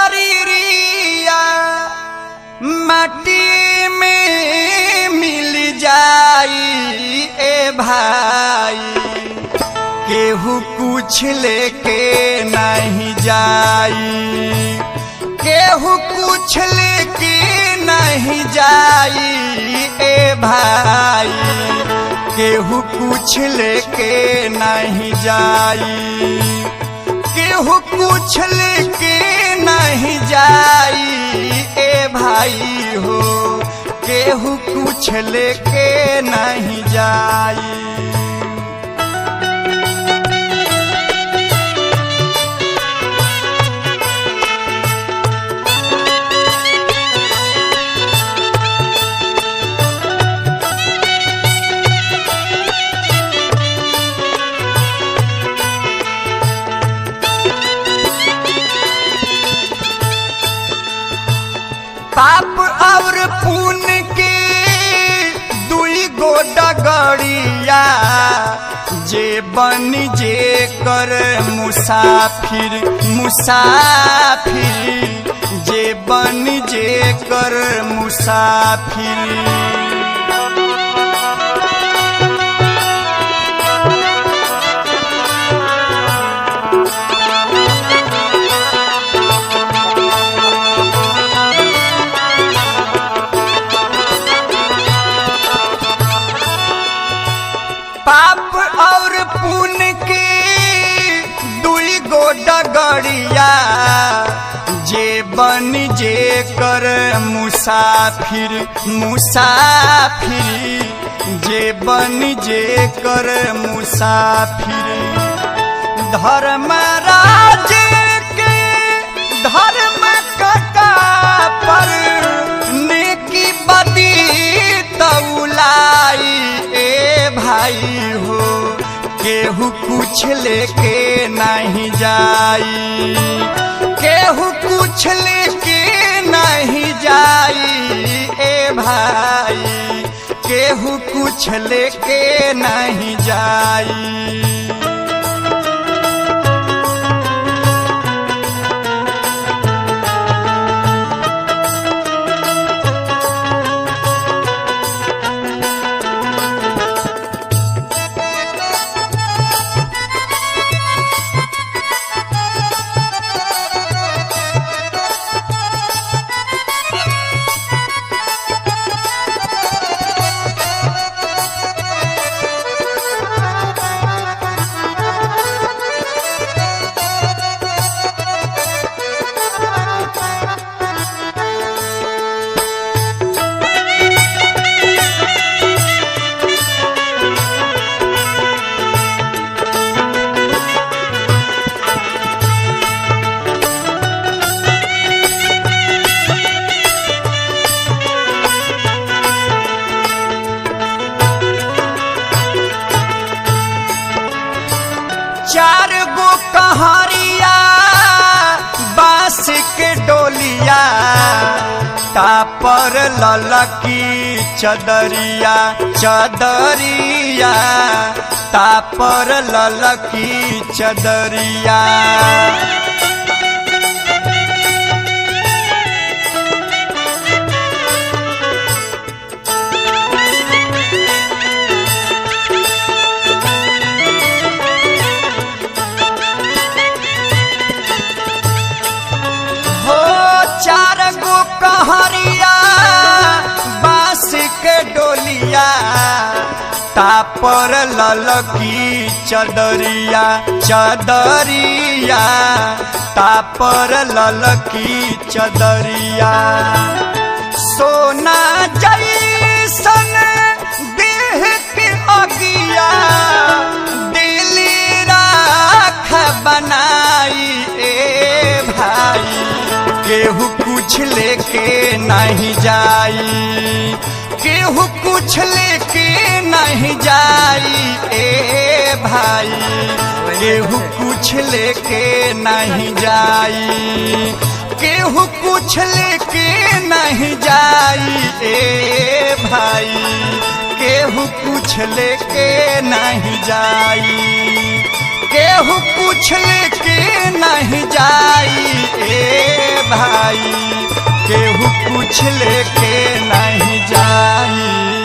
शरीरिया माटी में मिल जाई ए भाई, केहू कुछ लेके नहीं जाई, केहू कुछ लेके नहीं जाई ए भाई, केहू कुछ लेके नहीं जाई, केहू कुछ लेके नहीं जाई ए भाई हो, केहू कुछ लेके नहीं जाई। पाप और पुण्य के दुई गो डगड़िया, जे बन जे कर मुसाफिर मुसाफिर, जे बन जे कर मुसाफिर। पाप और पुण्य के दुई गो डगड़िया, जे बन जे कर मुसाफिर मुसाफिर, जे बन जे कर मुसाफिर। धर्मराज के धर्म कटा पर नेकी बदी तौलाई ए भाई हो, केहू कुछ लेके नहीं जाई, केहू कुछ लेके नहीं जाई ए भाई, केहू कुछ लेके नहीं जाई। चार गो कहारिया बांस के डोलिया, तापर ललकी चदरिया चदरिया, तापर ललकी चदरिया। चार गो कहरिया बांस के डोलिया, तापर ललकी चदरिया चदरिया, तापर ललकी चदरिया। सोना जैसन देह के अगिया, दिली राख बनाई ए भाई, केहू कुछ लेके नहीं जाई, केहू कुछ लेके नहीं जाई ए भाई, केहू कुछ लेके नहीं जाई, केहू कुछ लेके नहीं जाई ए भाई, केहू कुछ लेके नहीं जाई, केहू कुछ लेके नहीं जाई ए भाई, केहू कुछ लेके नहीं जाई।